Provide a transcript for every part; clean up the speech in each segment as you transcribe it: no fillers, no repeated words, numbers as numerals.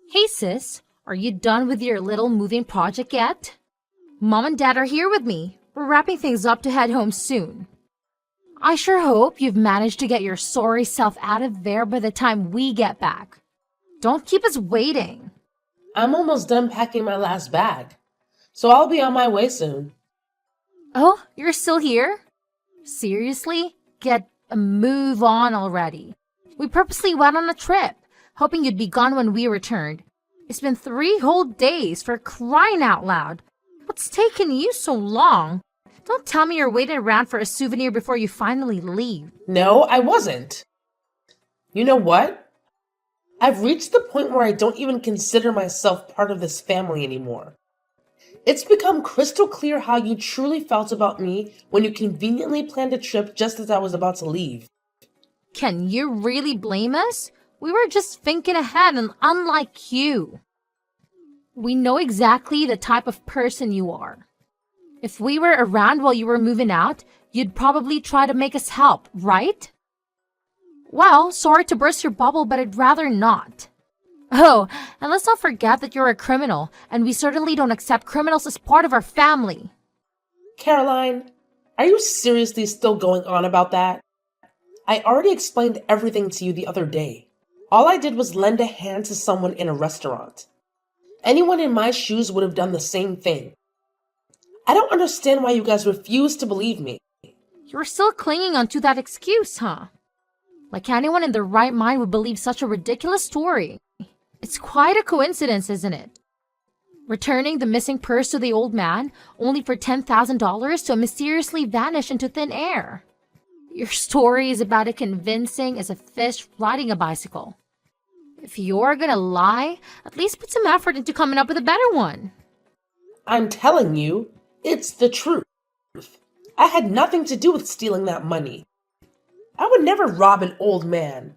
Hey sis, are you done with your little moving project yet? Mom and Dad are here with me. We're wrapping things up to head home soon. I sure hope you've managed to get your sorry self out of there by the time we get back. Don't keep us waiting. I'm almost done packing my last bag, so I'll be on my way soon. Oh, you're still here? Seriously? Get a move on already. We purposely went on a trip, hoping you'd be gone when we returned. It's been 3 whole days, for crying out loud. What's taking you so long? Don't tell me you're waiting around for a souvenir before you finally leave. No, I wasn't. You know what? I've reached the point where I don't even consider myself part of this family anymore. It's become crystal clear how you truly felt about me when you conveniently planned a trip just as I was about to leave. Can you really blame us? We were just thinking ahead, and unlike you. We know exactly the type of person you are. If we were around while you were moving out, you'd probably try to make us help, right? Well, sorry to burst your bubble, but I'd rather not. Oh, and let's not forget that you're a criminal, and we certainly don't accept criminals as part of our family. Caroline, are you seriously still going on about that? I already explained everything to you the other day. All I did was lend a hand to someone in a restaurant. Anyone in my shoes would have done the same thing. I don't understand why you guys refuse to believe me. You're still clinging on to that excuse, huh? Like anyone in their right mind would believe such a ridiculous story. It's quite a coincidence, isn't it? Returning the missing purse to the old man, only for $10,000 to mysteriously vanish into thin air. Your story is about as convincing as a fish riding a bicycle. If you're gonna lie, at least put some effort into coming up with a better one. I'm telling you, it's the truth. I had nothing to do with stealing that money. I would never rob an old man,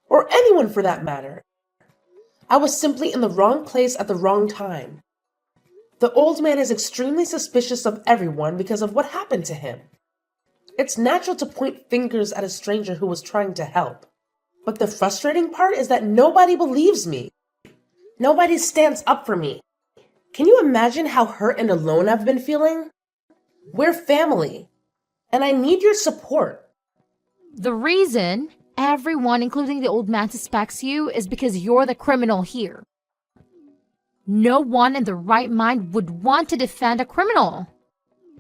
or anyone for that matter. I was simply in the wrong place at the wrong time. The old man is extremely suspicious of everyone because of what happened to him. It's natural to point fingers at a stranger who was trying to help. But the frustrating part is that nobody believes me. Nobody stands up for me. Can you imagine how hurt and alone I've been feeling? We're family, and I need your support. The reason everyone, including the old man, suspects you is because you're the criminal here. No one in the right mind would want to defend a criminal.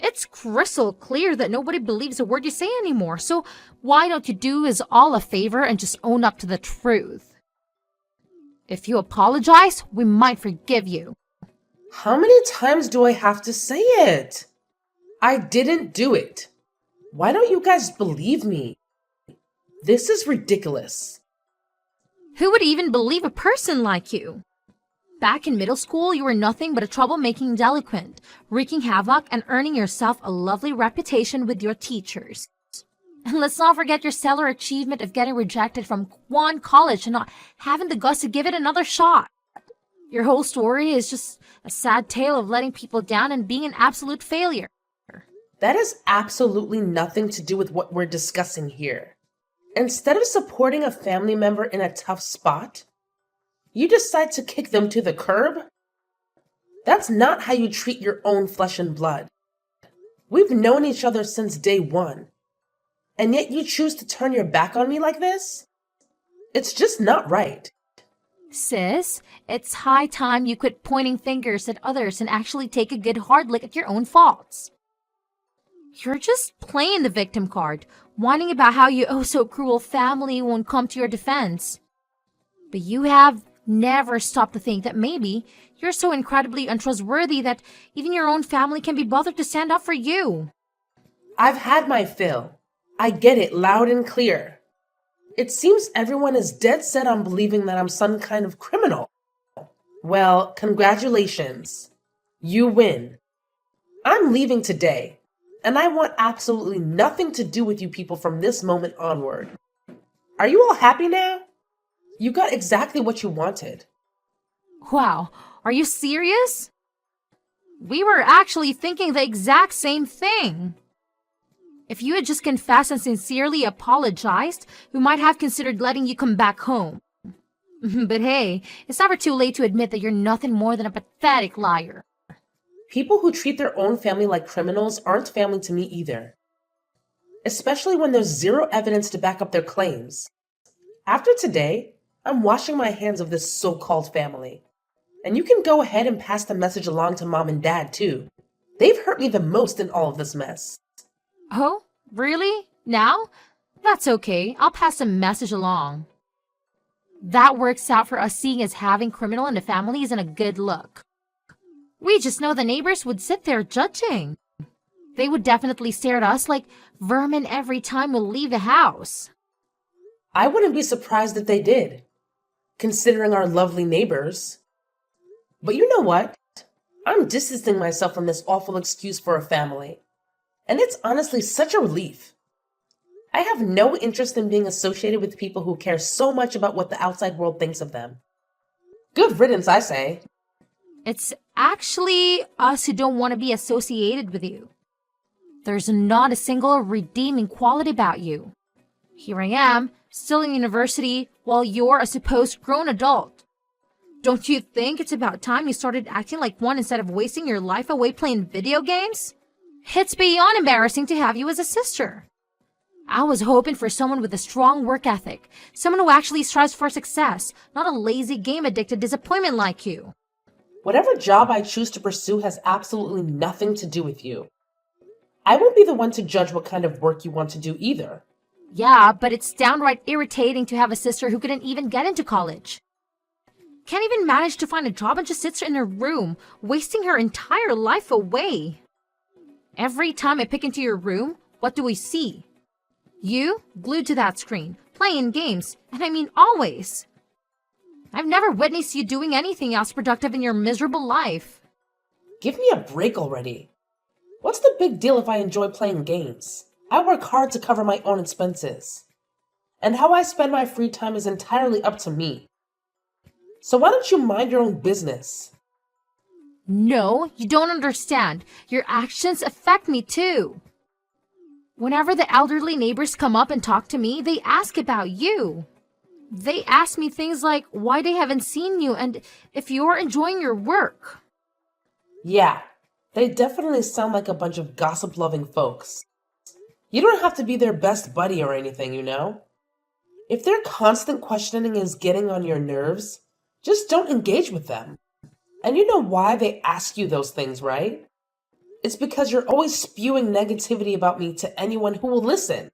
It's crystal clear that nobody believes a word you say anymore, so why don't you do us all a favor and just own up to the truth? If you apologize, we might forgive you. How many times do I have to say it? I didn't do it. Why don't you guys believe me? This is ridiculous. Who would even believe a person like you? Back in middle school, you were nothing but a troublemaking delinquent, wreaking havoc and earning yourself a lovely reputation with your teachers. And let's not forget your stellar achievement of getting rejected from one college and not having the guts to give it another shot. Your whole story is just a sad tale of letting people down and being an absolute failure. That has absolutely nothing to do with what we're discussing here. Instead of supporting a family member in a tough spot, you decide to kick them to the curb? That's not how you treat your own flesh and blood. We've known each other since day one, and yet you choose to turn your back on me like this? It's just not right. Sis, it's high time you quit pointing fingers at others and actually take a good hard look at your own faults. You're just playing the victim card, whining about how your oh so cruel family won't come to your defense. But you have never stopped to think that maybe you're so incredibly untrustworthy that even your own family can be bothered to stand up for you. I've had my fill. I get it loud and clear. It seems everyone is dead set on believing that I'm some kind of criminal. Well, congratulations. You win. I'm leaving today, and I want absolutely nothing to do with you people from this moment onward. Are you all happy now? You got exactly what you wanted. Wow, are you serious? We were actually thinking the exact same thing. If you had just confessed and sincerely apologized, we might have considered letting you come back home. But hey, it's never too late to admit that you're nothing more than a pathetic liar. People who treat their own family like criminals aren't family to me either, especially when there's zero evidence to back up their claims. After today, I'm washing my hands of this so-called family. And you can go ahead and pass the message along to mom and dad too. They've hurt me the most in all of this mess. Oh, really? Now? That's okay. I'll pass the message along. That works out for us, seeing as having criminal in the family isn't a good look. We just know the neighbors would sit there judging. They would definitely stare at us like vermin every time we leave the house. I wouldn't be surprised if they did, considering our lovely neighbors. But you know what? I'm distancing myself from this awful excuse for a family. And it's honestly such a relief. I have no interest in being associated with people who care so much about what the outside world thinks of them. Good riddance, I say. It's actually us who don't want to be associated with you. There's not a single redeeming quality about you. Here I am, still in university, while you're a supposed grown adult. Don't you think it's about time you started acting like one instead of wasting your life away playing video games? It's beyond embarrassing to have you as a sister. I was hoping for someone with a strong work ethic, someone who actually strives for success, not a lazy game-addicted disappointment like you. Whatever job I choose to pursue has absolutely nothing to do with you. I won't be the one to judge what kind of work you want to do either. Yeah, but it's downright irritating to have a sister who couldn't even get into college. Can't even manage to find a job and just sits in her room, wasting her entire life away. Every time I pick into your room, what do we see? You, glued to that screen, playing games, and I mean always. I've never witnessed you doing anything else productive in your miserable life. Give me a break already. What's the big deal if I enjoy playing games? I work hard to cover my own expenses. And how I spend my free time is entirely up to me. So why don't you mind your own business? No, you don't understand. Your actions affect me too. Whenever the elderly neighbors come up and talk to me, they ask about you. They ask me things like why they haven't seen you and if you're enjoying your work. Yeah, they definitely sound like a bunch of gossip-loving folks. You don't have to be their best buddy or anything, you know? If their constant questioning is getting on your nerves, just don't engage with them. And you know why they ask you those things, right? It's because you're always spewing negativity about me to anyone who will listen.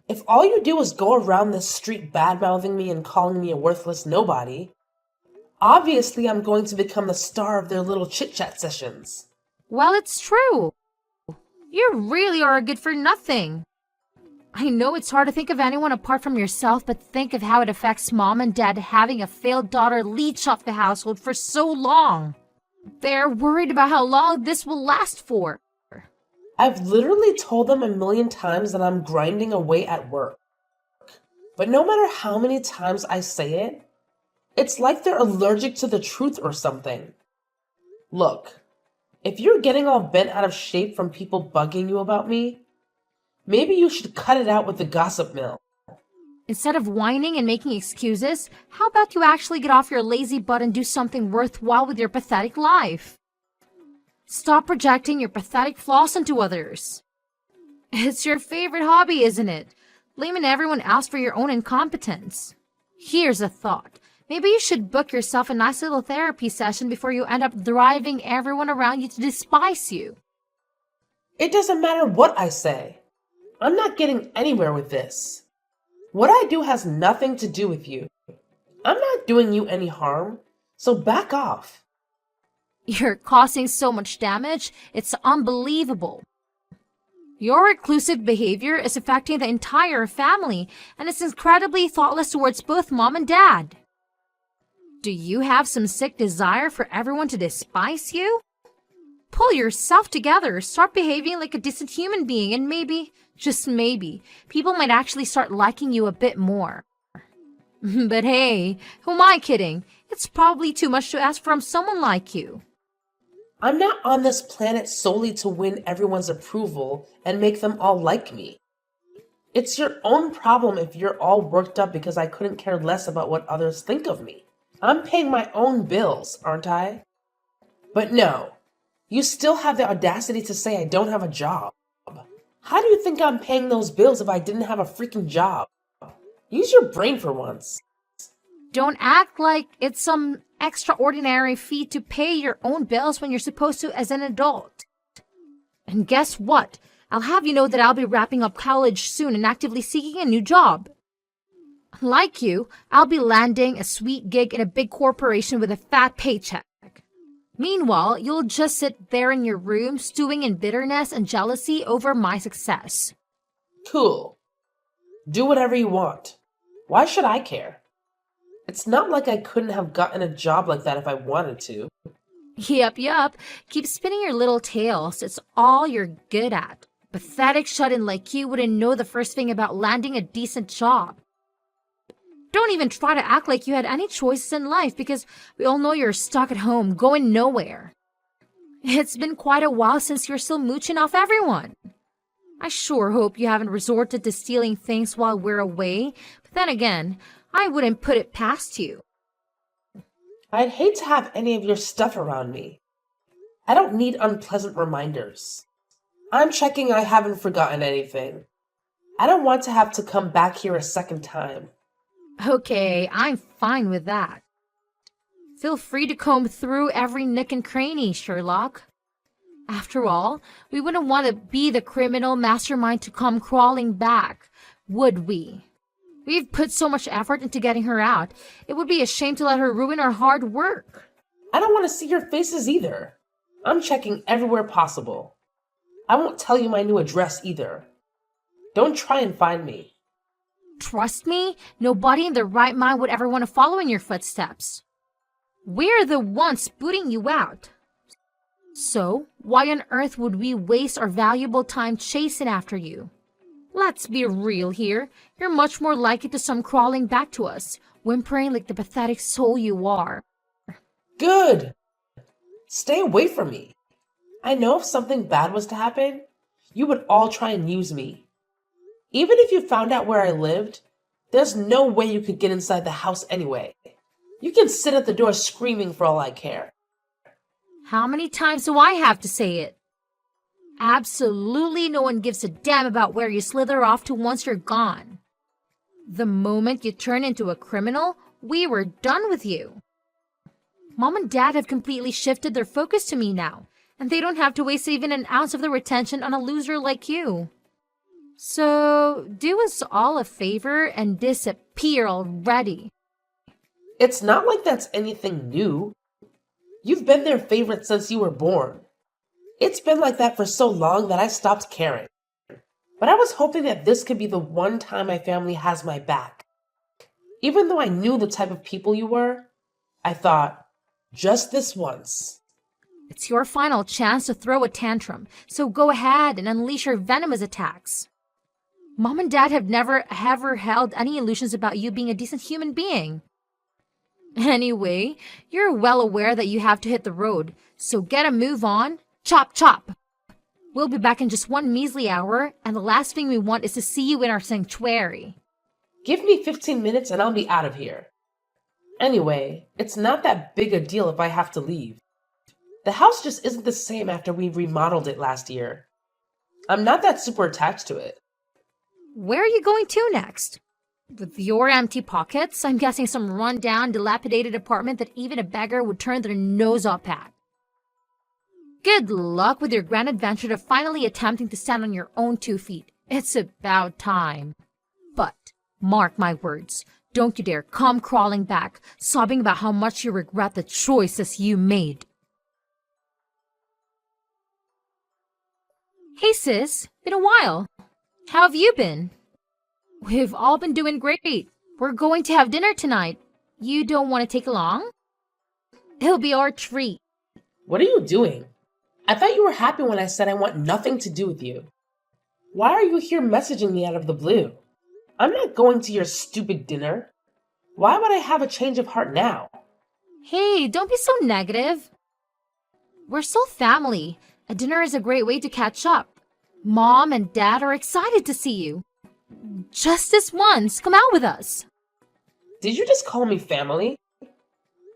If all you do is go around this street bad-mouthing me and calling me a worthless nobody, obviously I'm going to become the star of their little chit-chat sessions. Well, it's true. You really are a good-for-nothing. I know it's hard to think of anyone apart from yourself, but think of how it affects mom and dad having a failed daughter leech off the household for so long. They're worried about how long this will last for. I've literally told them a million times that I'm grinding away at work. But no matter how many times I say it, it's like they're allergic to the truth or something. Look, if you're getting all bent out of shape from people bugging you about me, maybe you should cut it out with the gossip mill. Instead of whining and making excuses, how about you actually get off your lazy butt and do something worthwhile with your pathetic life? Stop projecting your pathetic flaws onto others. It's your favorite hobby, isn't it? Blaming everyone else for your own incompetence. Here's a thought. Maybe you should book yourself a nice little therapy session before you end up driving everyone around you to despise you. It doesn't matter what I say. I'm not getting anywhere with this. What I do has nothing to do with you. I'm not doing you any harm, so back off. You're causing so much damage, it's unbelievable. Your reclusive behavior is affecting the entire family, and it's incredibly thoughtless towards both mom and dad. Do you have some sick desire for everyone to despise you? Pull yourself together, start behaving like a decent human being, and maybe, just maybe, people might actually start liking you a bit more. But hey, who am I kidding? It's probably too much to ask from someone like you. I'm not on this planet solely to win everyone's approval and make them all like me. It's your own problem if you're all worked up because I couldn't care less about what others think of me. I'm paying my own bills, aren't I? But no, you still have the audacity to say I don't have a job. How do you think I'm paying those bills if I didn't have a freaking job? Use your brain for once. Don't act like it's some extraordinary feat to pay your own bills when you're supposed to as an adult. And guess what? I'll have you know that I'll be wrapping up college soon and actively seeking a new job. Like you, I'll be landing a sweet gig in a big corporation with a fat paycheck. Meanwhile, you'll just sit there in your room stewing in bitterness and jealousy over my success. Cool. Do whatever you want. Why should I care? It's not like I couldn't have gotten a job like that if I wanted to. Yup. Keep spinning your little tails. It's all you're good at. Pathetic shut-in like you wouldn't know the first thing about landing a decent job. Don't even try to act like you had any choices in life because we all know you're stuck at home, going nowhere. It's been quite a while since you're still mooching off everyone. I sure hope you haven't resorted to stealing things while we're away, but then again, I wouldn't put it past you. I'd hate to have any of your stuff around me. I don't need unpleasant reminders. I'm checking I haven't forgotten anything. I don't want to have to come back here a second time. Okay, I'm fine with that. Feel free to comb through every nook and cranny, Sherlock. After all, we wouldn't want to be the criminal mastermind to come crawling back, would we? We've put so much effort into getting her out. It would be a shame to let her ruin our hard work. I don't want to see your faces either. I'm checking everywhere possible. I won't tell you my new address either. Don't try and find me. Trust me, nobody in their right mind would ever want to follow in your footsteps. We're the ones booting you out. So, why on earth would we waste our valuable time chasing after you? Let's be real here. You're much more likely to come crawling back to us, whimpering like the pathetic soul you are. Good! Stay away from me. I know if something bad was to happen, you would all try and use me. Even if you found out where I lived, there's no way you could get inside the house anyway. You can sit at the door screaming for all I care. How many times do I have to say it? Absolutely no one gives a damn about where you slither off to once you're gone. The moment you turn into a criminal, we were done with you. Mom and Dad have completely shifted their focus to me now, and they don't have to waste even an ounce of their attention on a loser like you. So, do us all a favor and disappear already. It's not like that's anything new. You've been their favorite since you were born. It's been like that for so long that I stopped caring. But I was hoping that this could be the one time my family has my back. Even though I knew the type of people you were, I thought, just this once. It's your final chance to throw a tantrum, so go ahead and unleash your venomous attacks. Mom and Dad have never ever held any illusions about you being a decent human being. Anyway, you're well aware that you have to hit the road, so get a move on. Chop, chop! We'll be back in just one measly hour, and the last thing we want is to see you in our sanctuary. Give me 15 minutes and I'll be out of here. Anyway, it's not that big a deal if I have to leave. The house just isn't the same after we remodeled it last year. I'm not that super attached to it. Where are you going to next? With your empty pockets, I'm guessing some run-down, dilapidated apartment that even a beggar would turn their nose up at. Good luck with your grand adventure to finally attempting to stand on your own 2 feet. It's about time. But, mark my words, don't you dare come crawling back, sobbing about how much you regret the choices you made. Hey sis, been a while. How have you been? We've all been doing great. We're going to have dinner tonight. You don't want to take along? It'll be our treat. What are you doing? I thought you were happy when I said I want nothing to do with you. Why are you here messaging me out of the blue? I'm not going to your stupid dinner. Why would I have a change of heart now? Hey, don't be so negative. We're still family. A dinner is a great way to catch up. Mom and Dad are excited to see you. Just this once. Come out with us. Did you just call me family?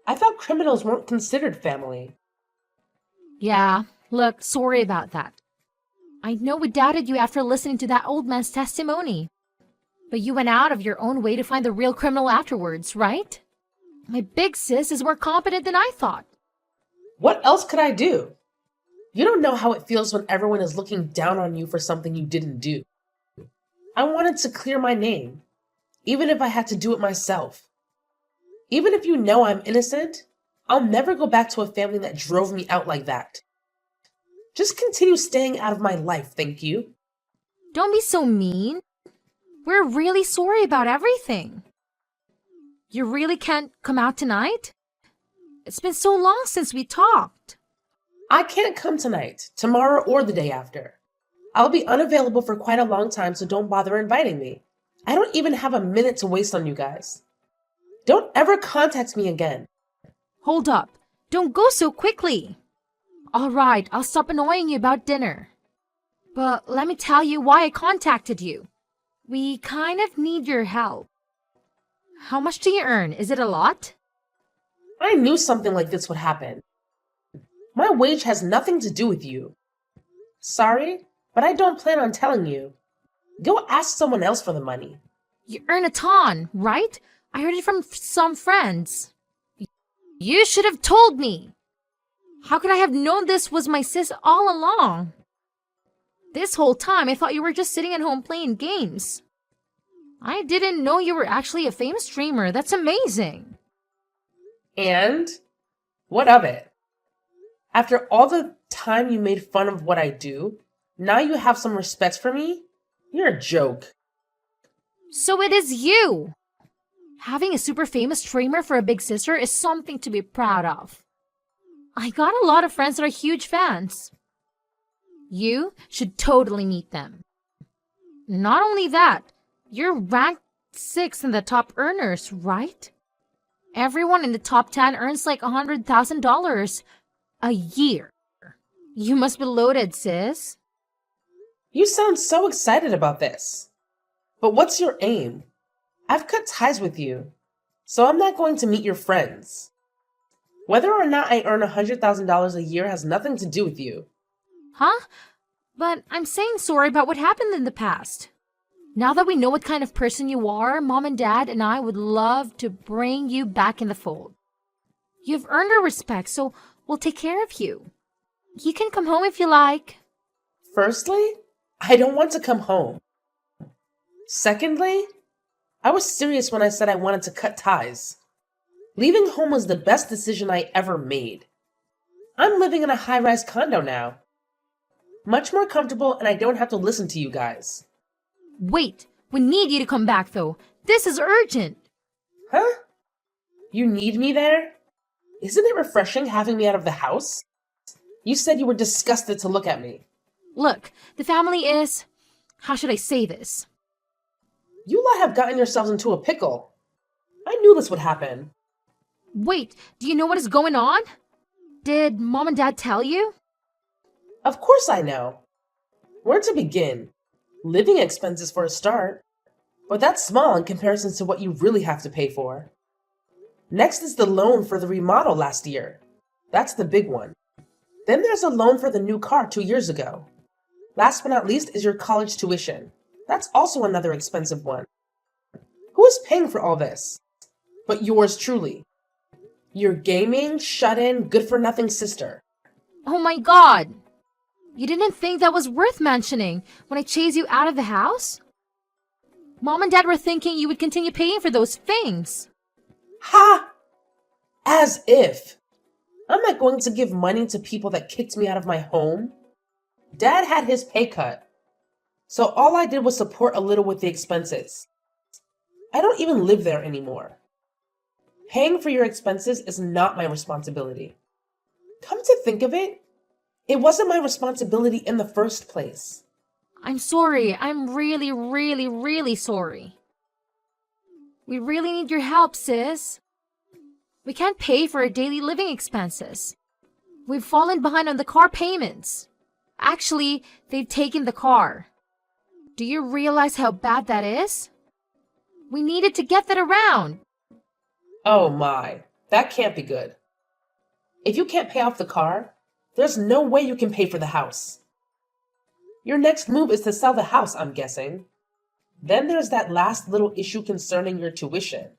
I thought criminals weren't considered family. Yeah, look, sorry about that. I know we doubted you after listening to that old man's testimony. But you went out of your own way to find the real criminal afterwards, right? My big sis is more competent than I thought. What else could I do? You don't know how it feels when everyone is looking down on you for something you didn't do. I wanted to clear my name, even if I had to do it myself. Even if you know I'm innocent, I'll never go back to a family that drove me out like that. Just continue staying out of my life, thank you. Don't be so mean. We're really sorry about everything. You really can't come out tonight? It's been so long since we talked. I can't come tonight, tomorrow, or the day after. I'll be unavailable for quite a long time, so don't bother inviting me. I don't even have a minute to waste on you guys. Don't ever contact me again. Hold up. Don't go so quickly. All right, I'll stop annoying you about dinner. But let me tell you why I contacted you. We kind of need your help. How much do you earn? Is it a lot? I knew something like this would happen. My wage has nothing to do with you. Sorry, but I don't plan on telling you. Go ask someone else for the money. You earn a ton, right? I heard it from some friends. You should have told me. How could I have known this was my sis all along? This whole time, I thought you were just sitting at home playing games. I didn't know you were actually a famous streamer. That's amazing. And what of it? After all the time you made fun of what I do, now you have some respect for me? You're a joke. So it is you. Having a super famous streamer for a big sister is something to be proud of. I got a lot of friends that are huge fans. You should totally meet them. Not only that, you're ranked 6th in the top earners, right? Everyone in the top 10 earns like $100,000 a year. You must be loaded, sis. You sound so excited about this. But what's your aim? I've cut ties with you, so I'm not going to meet your friends. Whether or not I earn $100,000 a year has nothing to do with you. Huh? But I'm saying sorry about what happened in the past. Now that we know what kind of person you are, Mom and Dad and I would love to bring you back in the fold. You've earned our respect, so we'll take care of you. You can come home if you like. Firstly, I don't want to come home. Secondly, I was serious when I said I wanted to cut ties. Leaving home was the best decision I ever made. I'm living in a high-rise condo now. Much more comfortable, and I don't have to listen to you guys. Wait, we need you to come back though. This is urgent. Huh? You need me there? Isn't it refreshing having me out of the house? You said you were disgusted to look at me. Look, the family is... How should I say this? You lot have gotten yourselves into a pickle. I knew this would happen. Wait, do you know what is going on? Did Mom and Dad tell you? Of course I know. Where to begin? Living expenses for a start. But that's small in comparison to what you really have to pay for. Next is the loan for the remodel last year. That's the big one. Then there's a loan for the new car 2 years ago. Last but not least is your college tuition. That's also another expensive one. Who is paying for all this? But yours truly. Your gaming, shut-in, good-for-nothing sister. Oh my god! You didn't think that was worth mentioning when I chased you out of the house? Mom and Dad were thinking you would continue paying for those things. Ha! As if. I'm not going to give money to people that kicked me out of my home. Dad had his pay cut. So all I did was support a little with the expenses. I don't even live there anymore. Paying for your expenses is not my responsibility. Come to think of it, it wasn't my responsibility in the first place. I'm sorry. I'm really, really, really sorry. We really need your help, sis. We can't pay for our daily living expenses. We've fallen behind on the car payments. Actually, they've taken the car. Do you realize how bad that is? We needed to get that around. Oh my, that can't be good. If you can't pay off the car, there's no way you can pay for the house. Your next move is to sell the house, I'm guessing. Then there's that last little issue concerning your tuition.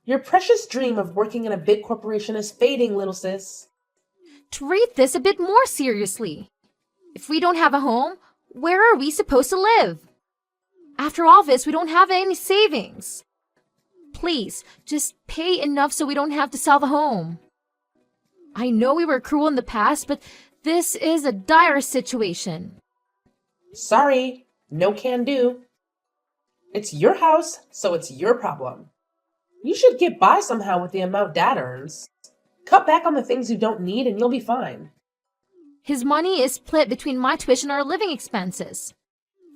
Your precious dream of working in a big corporation is fading, little sis. Treat this a bit more seriously. If we don't have a home, where are we supposed to live? After all this, we don't have any savings. Please, just pay enough so we don't have to sell the home. I know we were cruel in the past, but this is a dire situation. Sorry, no can do. It's your house, so it's your problem. You should get by somehow with the amount Dad earns. Cut back on the things you don't need and you'll be fine. His money is split between my tuition and our living expenses.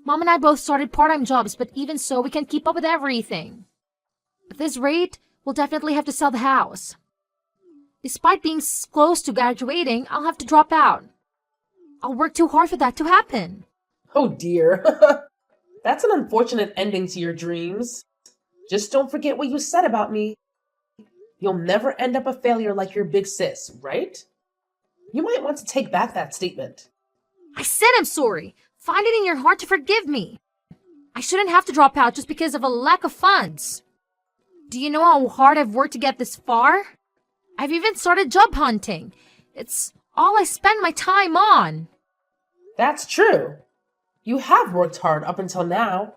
Mom and I both started part-time jobs, but even so, we can't keep up with everything. At this rate, we'll definitely have to sell the house. Despite being close to graduating, I'll have to drop out. I'll work too hard for that to happen. Oh dear. That's an unfortunate ending to your dreams. Just don't forget what you said about me. You'll never end up a failure like your big sis, right? You might want to take back that statement. I said I'm sorry. Find it in your heart to forgive me. I shouldn't have to drop out just because of a lack of funds. Do you know how hard I've worked to get this far? I've even started job hunting. It's all I spend my time on. That's true. You have worked hard up until now.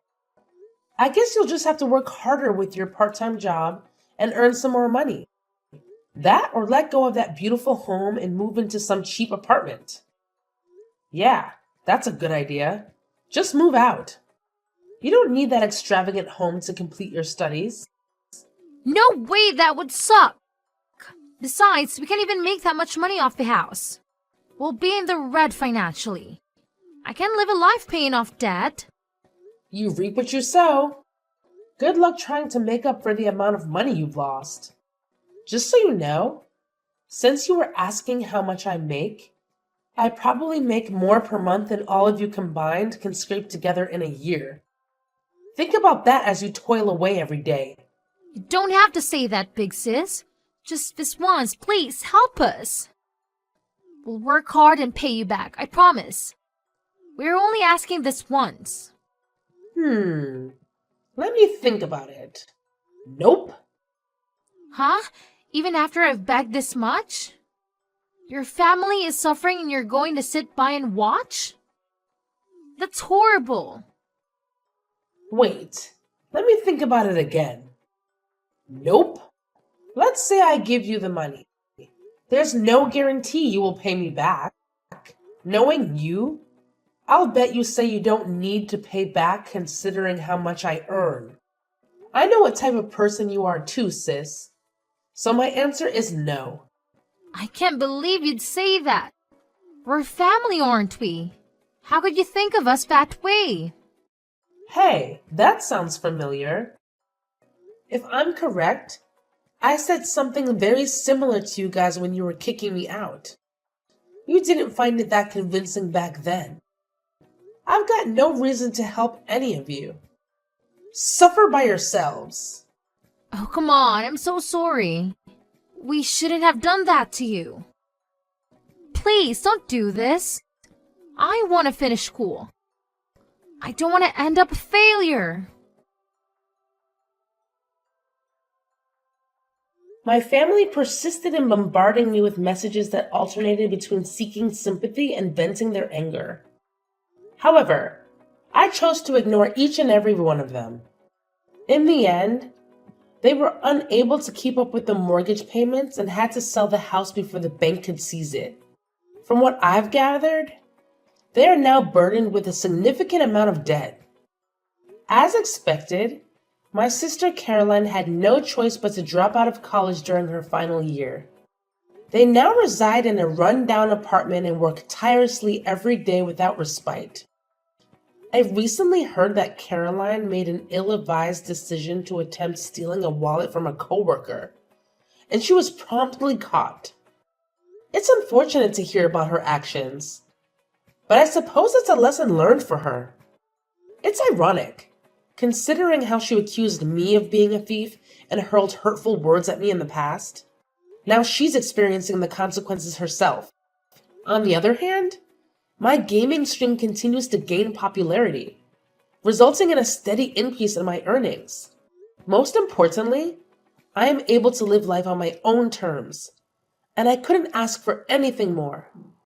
I guess you'll just have to work harder with your part-time job and earn some more money. That or let go of that beautiful home and move into some cheap apartment. Yeah, that's a good idea. Just move out. You don't need that extravagant home to complete your studies. No way, that would suck. Besides, we can't even make that much money off the house. We'll be in the red financially. I can't live a life paying off debt. You reap what you sow. Good luck trying to make up for the amount of money you've lost. Just so you know, since you were asking how much I make, I probably make more per month than all of you combined can scrape together in a year. Think about that as you toil away every day. You don't have to say that, big sis. Just this once, please help us. We'll work hard and pay you back, I promise. We're only asking this once. Let me think about it. Nope. Huh? Even after I've begged this much? Your family is suffering and you're going to sit by and watch? That's horrible. Wait, let me think about it again. Nope. Let's say I give you the money. There's no guarantee you will pay me back. Knowing you, I'll bet you say you don't need to pay back considering how much I earn. I know what type of person you are too, sis. So my answer is no. I can't believe you'd say that. We're family, aren't we? How could you think of us that way? Hey, that sounds familiar. If I'm correct, I said something very similar to you guys when you were kicking me out. You didn't find it that convincing back then. I've got no reason to help any of you. Suffer by yourselves. Oh, come on, I'm so sorry. We shouldn't have done that to you. Please, don't do this. I want to finish school. I don't want to end up a failure. My family persisted in bombarding me with messages that alternated between seeking sympathy and venting their anger. However, I chose to ignore each and every one of them. In the end, they were unable to keep up with the mortgage payments and had to sell the house before the bank could seize it. From what I've gathered, they are now burdened with a significant amount of debt. As expected, my sister Caroline had no choice but to drop out of college during her final year. They now reside in a run-down apartment and work tirelessly every day without respite. I recently heard that Caroline made an ill-advised decision to attempt stealing a wallet from a coworker, and she was promptly caught. It's unfortunate to hear about her actions, but I suppose it's a lesson learned for her. It's ironic, considering how she accused me of being a thief and hurled hurtful words at me in the past. Now she's experiencing the consequences herself. On the other hand, my gaming stream continues to gain popularity, resulting in a steady increase in my earnings. Most importantly, I am able to live life on my own terms, and I couldn't ask for anything more.